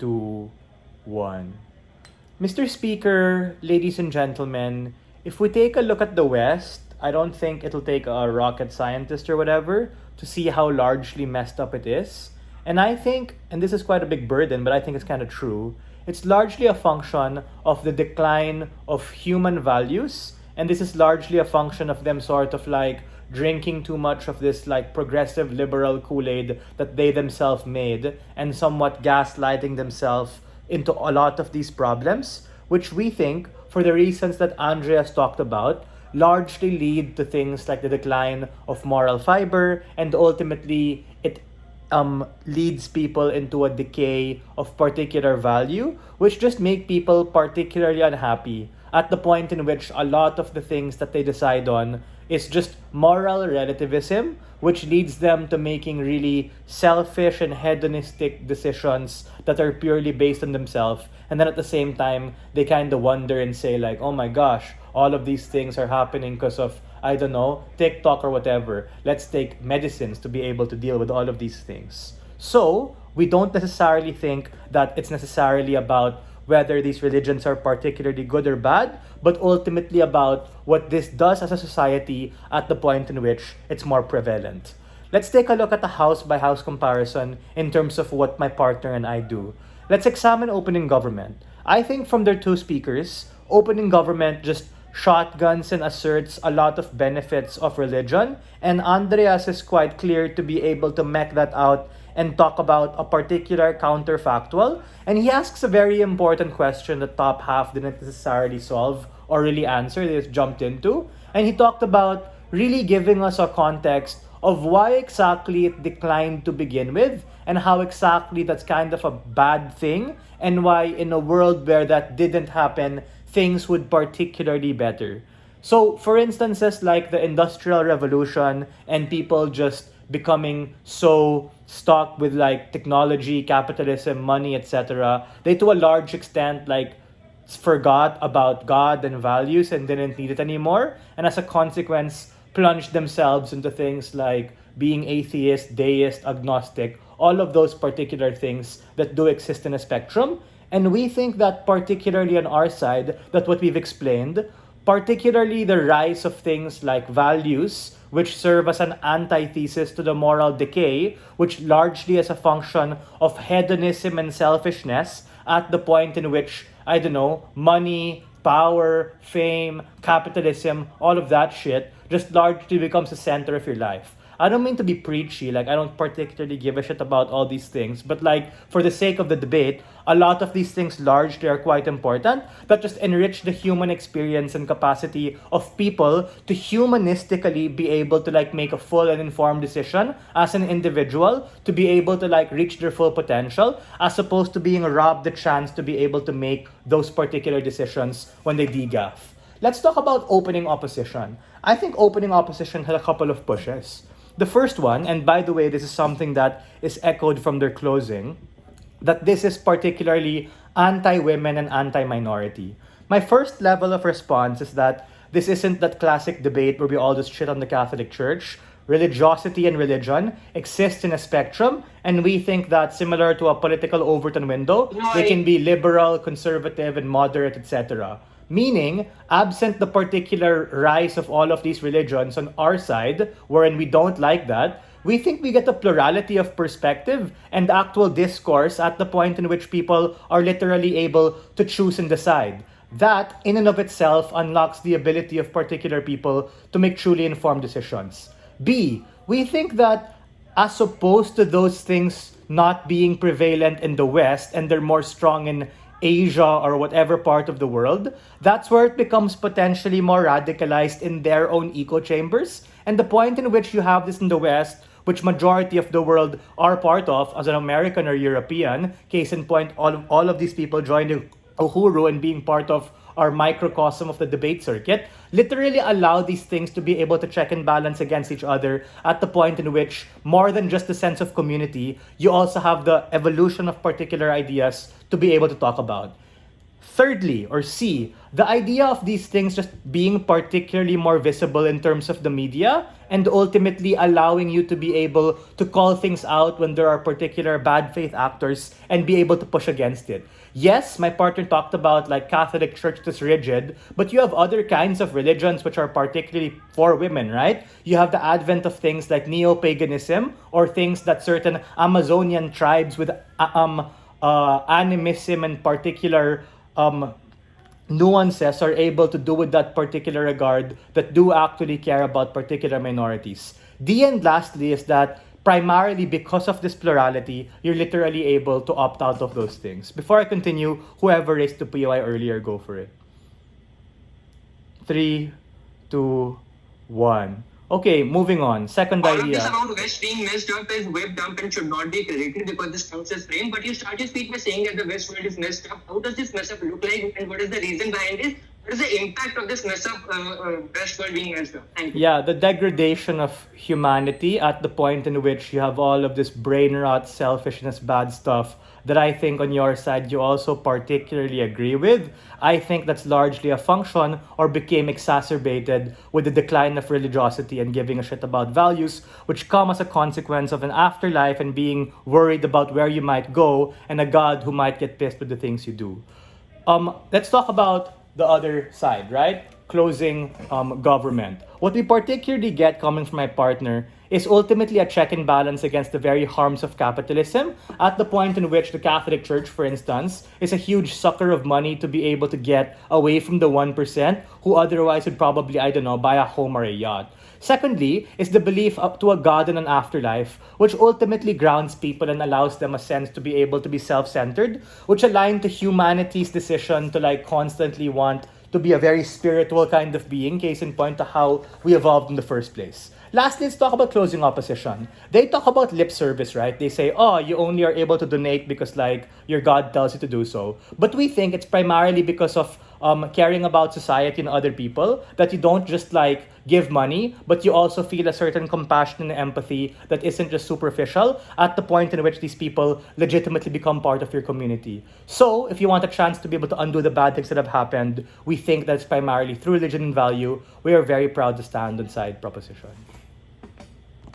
2, 1. Mr. Speaker, ladies and gentlemen, if we take a look at the West, I don't think it'll take a rocket scientist or whatever to see how largely messed up it is. And I think, and this is quite a big burden, but I think it's kind of true, it's largely a function of the decline of human values. And this is largely a function of them sort of like drinking too much of this like progressive liberal Kool-Aid that they themselves made and somewhat gaslighting themselves into a lot of these problems, which we think, for the reasons that Andreas talked about, largely lead to things like the decline of moral fiber, and ultimately it leads people into a decay of particular value, which just make people particularly unhappy at the point in which a lot of the things that they decide on is just moral relativism, which leads them to making really selfish and hedonistic decisions that are purely based on themselves. And then at the same time, they kind of wonder and say like, oh my gosh, all of these things are happening because of, I don't know, TikTok or whatever. Let's take medicines to be able to deal with all of these things. So we don't necessarily think that it's necessarily about whether these religions are particularly good or bad, but ultimately about what this does as a society at the point in which it's more prevalent. Let's take a look at a house-by-house comparison in terms of what my partner and I do. Let's examine opening government. I think from their two speakers, opening government just shotguns and asserts a lot of benefits of religion, and Andreas is quite clear to be able to mech that out and talk about a particular counterfactual. And he asks a very important question the top half didn't necessarily solve or really answer, they just jumped into. And he talked about really giving us a context of why exactly it declined to begin with, and how exactly that's kind of a bad thing, and why in a world where that didn't happen, things would particularly better. So, for instances like the Industrial Revolution and people just becoming so stuck with like technology, capitalism, money, etc., they to a large extent like forgot about God and values and didn't need it anymore, and as a consequence plunged themselves into things like being atheist, deist, agnostic, all of those particular things that do exist in a spectrum. And we think that particularly on our side, that what we've explained, particularly the rise of things like values, which serve as an antithesis to the moral decay, which largely is a function of hedonism and selfishness at the point in which, I don't know, money, power, fame, capitalism, all of that shit just largely becomes the center of your life. I don't mean to be preachy, like I don't particularly give a shit about all these things, but like for the sake of the debate, a lot of these things largely are quite important that just enrich the human experience and capacity of people to humanistically be able to like make a full and informed decision as an individual, to be able to like reach their full potential, as opposed to being robbed the chance to be able to make those particular decisions when they degaff. Let's talk about opening opposition. I think opening opposition had a couple of pushes. The first one, and by the way, this is something that is echoed from their closing, that this is particularly anti-women and anti-minority. My first level of response is that this isn't that classic debate where we all just shit on the Catholic Church. Religiosity and religion exist in a spectrum, and we think that similar to a political Overton window, they can be liberal, conservative, and moderate, etc. Meaning, absent the particular rise of all of these religions on our side, wherein we don't like that, we think we get a plurality of perspective and actual discourse at the point in which people are literally able to choose and decide. That, in and of itself, unlocks the ability of particular people to make truly informed decisions. B, we think that as opposed to those things not being prevalent in the West and they're more strong in Asia or whatever part of the world, that's where it becomes potentially more radicalized in their own echo chambers. And the point in which you have this in the West, which majority of the world are part of as an American or European, case in point, all of these people joining Uhuru and being part of our microcosm of the debate circuit, literally allow these things to be able to check and balance against each other at the point in which, more than just the sense of community, you also have the evolution of particular ideas to be able to talk about. Thirdly, or C, the idea of these things just being particularly more visible in terms of the media and ultimately allowing you to be able to call things out when there are particular bad faith actors and be able to push against it. Yes, my partner talked about like Catholic Church that's rigid, but you have other kinds of religions which are particularly for women, right? You have the advent of things like neo-paganism or things that certain Amazonian tribes with animism and particular nuances are able to do with that particular regard that do actually care about particular minorities. The end lastly is that primarily because of this plurality, you're literally able to opt out of those things. Before I continue, whoever raised the POI earlier, go for it. 3, 2, 1. Okay, moving on. Second All idea. of this about West being messed up is whipped up and should not be credited because this counts as frame. But you start your speech by saying that the West world is messed up. How does this mess up look like, and what is the reason behind it? What is the impact of this mess up West world being messed up? Thank you. Yeah, the degradation of humanity at the point in which you have all of this brain rot, selfishness, bad stuff that I think on your side you also particularly agree with. I think that's largely a function or became exacerbated with the decline of religiosity and giving a shit about values, which come as a consequence of an afterlife and being worried about where you might go and a God who might get pissed with the things you do. Let's talk about the other side, right? Closing government. What we particularly get coming from my partner is ultimately a check and balance against the very harms of capitalism at the point in which the Catholic Church, for instance, is a huge sucker of money to be able to get away from the 1% who otherwise would probably, I don't know, buy a home or a yacht. Secondly, is the belief up to a God and an afterlife, which ultimately grounds people and allows them a sense to be able to be self-centered, which align to humanity's decision to like constantly want to be a very spiritual kind of being, case in point to how we evolved in the first place. Lastly, let's talk about closing opposition. They talk about lip service, right? They say, oh, you only are able to donate because like your God tells you to do so. But we think it's primarily because of caring about society and other people that you don't just like give money, but you also feel a certain compassion and empathy that isn't just superficial at the point in which these people legitimately become part of your community. So, if you want a chance to be able to undo the bad things that have happened, we think that's primarily through religion and value. We are very proud to stand on side proposition.